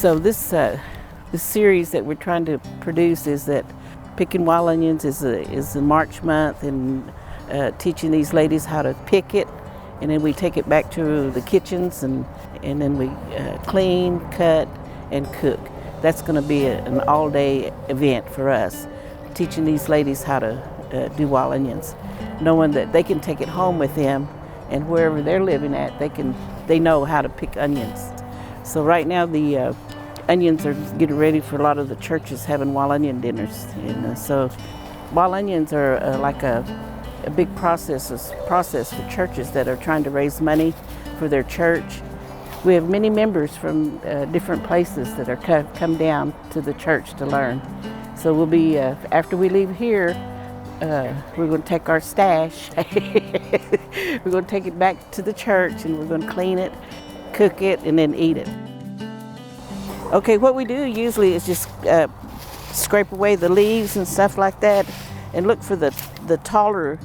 So this series that we're trying to produce is that picking wild onions is a March month, and teaching these ladies how to pick it, and then we take it back to the kitchens, and then we clean, cut, and cook. That's going to be an all-day event for us, teaching these ladies how to do wild onions, knowing that they can take it home with them, and wherever they're living at, they know how to pick onions. So right now the onions are getting ready for a lot of the churches having wild onion dinners, and so wild onions are like a big process for churches that are trying to raise money for their church. We have many members from different places that are come down to the church to learn. So we'll be, after we leave here, we're going to take our stash. We're going to take it back to the church, and we're going to clean it, cook it, and then eat it. Okay, what we do usually is just scrape away the leaves and stuff like that, and look for the taller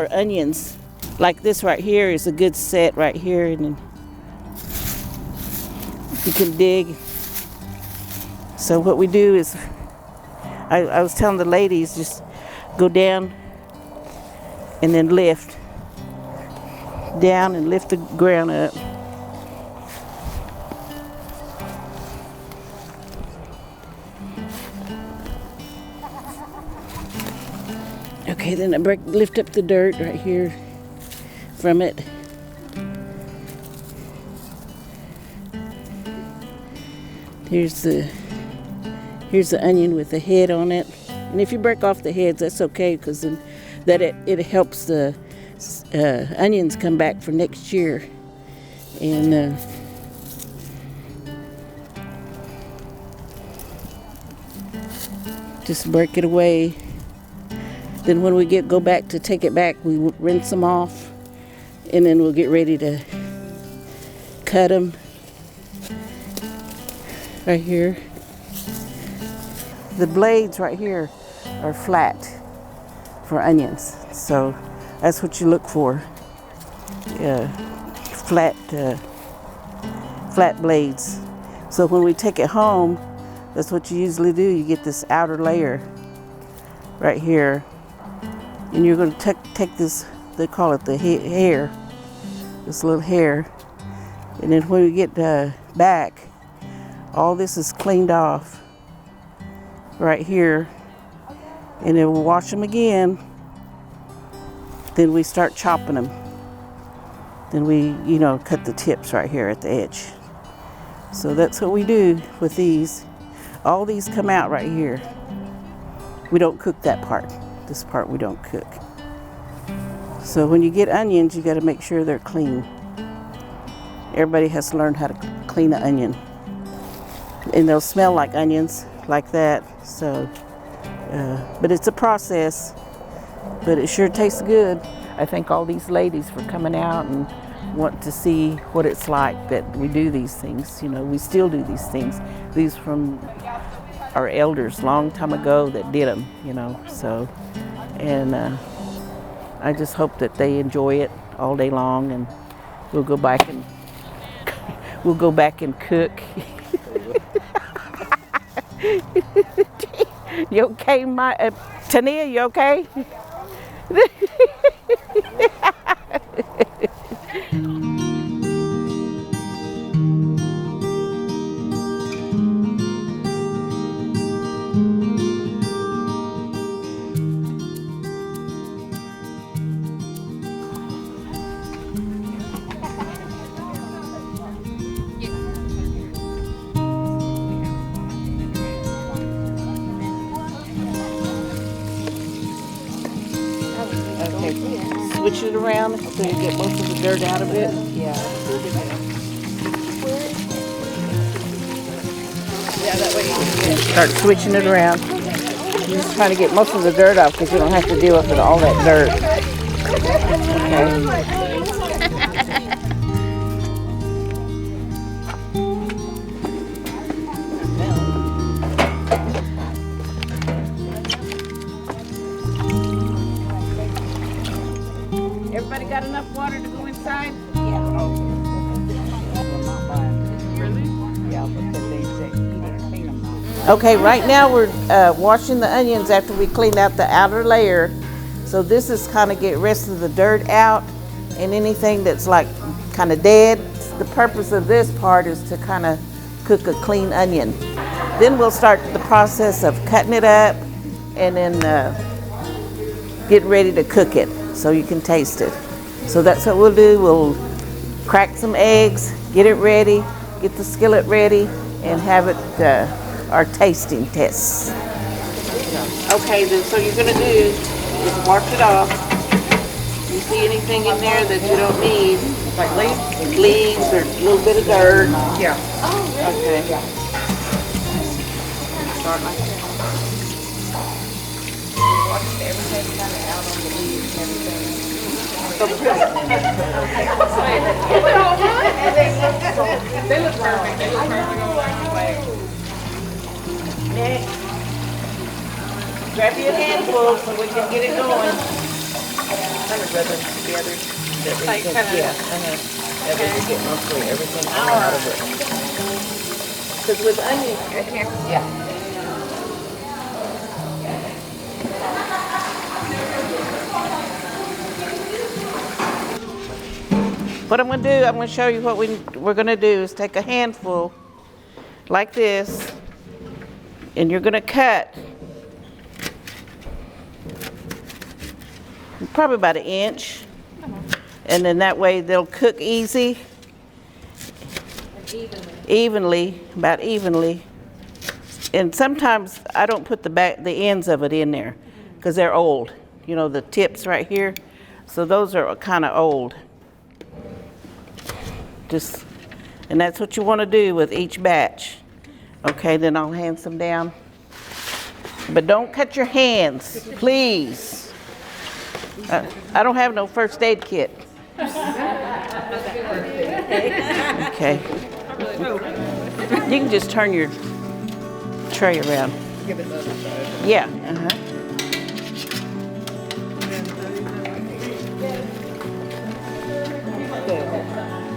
onions. Like this right here is a good set right here, and then you can dig. So what we do is, I was telling the ladies, just go down and then lift down and lift the ground up. Okay, then I lift up the dirt right here from it. Here's the onion with the head on it. And if you break off the heads, that's okay, because then it helps the onions come back for next year. And just break it away. Then when we go back to take it back, we rinse them off, and then we'll get ready to cut them right here. The blades right here are flat for onions, so that's what you look for. Flat blades. So when we take it home, that's what you usually do. You get this outer layer right here. And you're going to take this, they call it the hair, this little hair. And then when we get back, all this is cleaned off right here. And then we'll wash them again. Then we start chopping them. Then we, cut the tips right here at the edge. So that's what we do with these. All these come out right here. We don't cook that part. This part we don't cook. So when you get onions, you got to make sure they're clean. Everybody has to learn how to clean an onion. And they'll smell like onions, like that. So, but it's a process, but it sure tastes good. I thank all these ladies for coming out and want to see what it's like that we do these things. We still do these things. These from our elders long time ago that did them, so, and I just hope that they enjoy it all day long, and we'll go back and cook. You okay, Tania, you okay? Switch it around so you get most of the dirt out of it. Yeah, that way you can start switching it around. You're just trying to get most of the dirt off because you don't have to deal with all that dirt. Okay. Everybody got enough water to go inside? Yeah. Really? Yeah. while because they said he didn't clean them all. Okay, right now we're washing the onions after we clean out the outer layer. So this is kind of get rest of the dirt out and anything that's like kind of dead. The purpose of this part is to kind of cook a clean onion. Then we'll start the process of cutting it up and then get ready to cook it so you can taste it. So that's what we'll do. We'll crack some eggs, get it ready, get the skillet ready, and have it our tasting tests. Okay, then so you're gonna do is mark it off. You see anything in there that you don't need? Like leaves? Leaves or a little bit of dirt? Yeah. Okay. Yeah. Start like that. Watch everything kind of out on the leaves and everything. So They look perfect. They look perfect all the way. next, grab you a handful so we can get it going. Kind of rub them together. Like kind of. Yeah, that way you get mostly everything out of it. Because with onions, Yeah. what I'm going to do, I'm going to show you what we're going to do is take a handful like this, and you're going to cut probably about 1 inch, and then that way they'll cook easy, about evenly. And sometimes I don't put the ends of it in there because they're old. You know, the tips right here, so those are kind of old. And that's what you want to do with each batch. Okay, then I'll hand some down. But don't cut your hands, please. I don't have no first aid kit. Okay. You can just turn your tray around. Give it the other side. Yeah.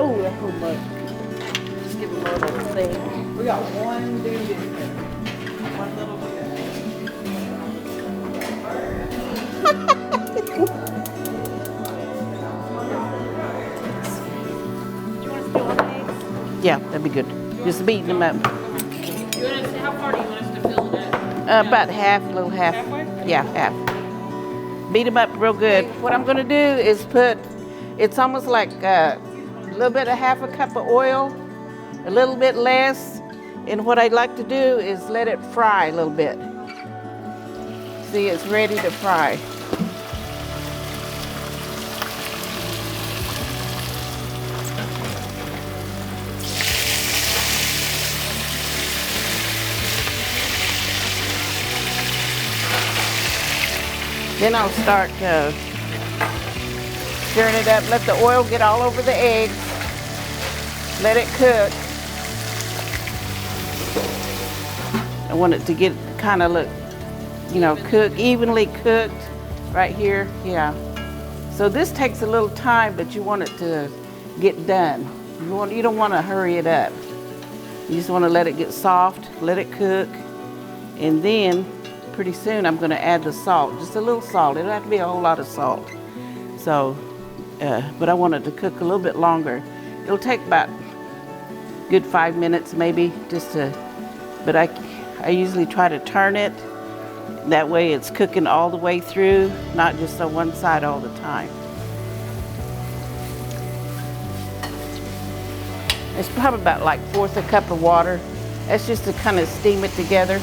Oh, that's so much. Just give them a little thing. We got one dude in here. One little dude. Yeah, that'd be good. Just beating them up. You want us, how far do you want us to fill it up? About half, a little half. Halfway? Yeah, half. Beat them up real good. What I'm gonna do is it's almost like a little bit of half a cup of oil, a little bit less. And what I'd like to do is let it fry a little bit. See, it's ready to fry. Then I'll start stirring it up. Let the oil get all over the eggs. Let it cook. I want it to get kind of look, evenly cooked right here. Yeah. So this takes a little time, but you want it to get done. You don't want to hurry it up. You just want to let it get soft, let it cook, and then pretty soon I'm going to add the salt, just a little salt. It don't have to be a whole lot of salt. So, but I want it to cook a little bit longer. It'll take about a good 5 minutes maybe, but I usually try to turn it. That way it's cooking all the way through, not just on one side all the time. It's probably about like 1/4 a cup of water. That's just to kind of steam it together.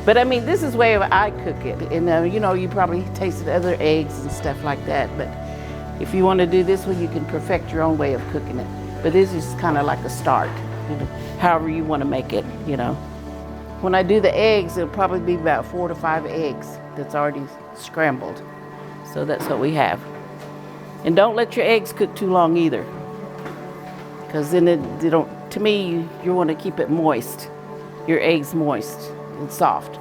But I mean, this is the way I cook it. And you probably tasted other eggs and stuff like that. But if you want to do this one, you can perfect your own way of cooking it. But this is kind of like a start, however you want to make it, When I do the eggs, it'll probably be about 4 to 5 eggs that's already scrambled. So that's what we have. And don't let your eggs cook too long either. Because then to me, you want to keep it moist. Your eggs moist and soft.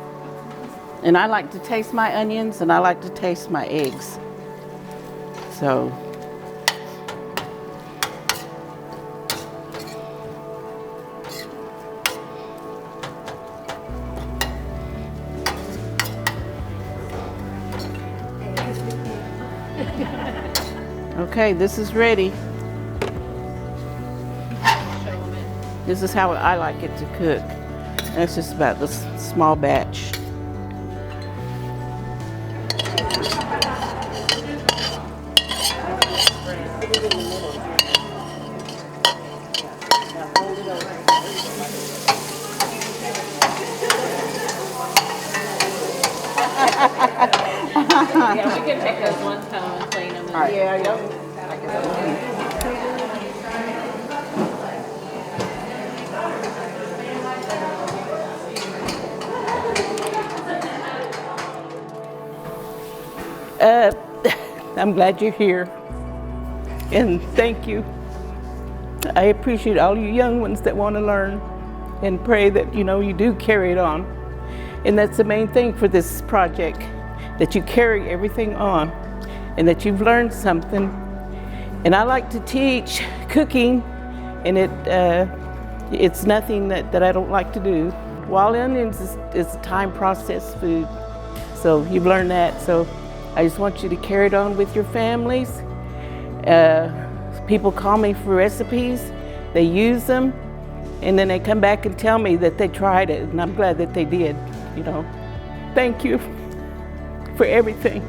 And I like to taste my onions and I like to taste my eggs. So Okay, this is ready. This is how I like it to cook. And it's just about this small batch. Yeah, we can take those ones home and clean them. All right. Yeah, I'm glad you're here, and thank you. I appreciate all you young ones that want to learn, and pray that you do carry it on. And that's the main thing for this project, that you carry everything on, and that you've learned something. And I like to teach cooking, and it's nothing that I don't like to do. Wild onions is time processed food, so you've learned that. So I just want you to carry it on with your families. People call me for recipes, they use them, and then they come back and tell me that they tried it, and I'm glad that they did. Thank you for everything.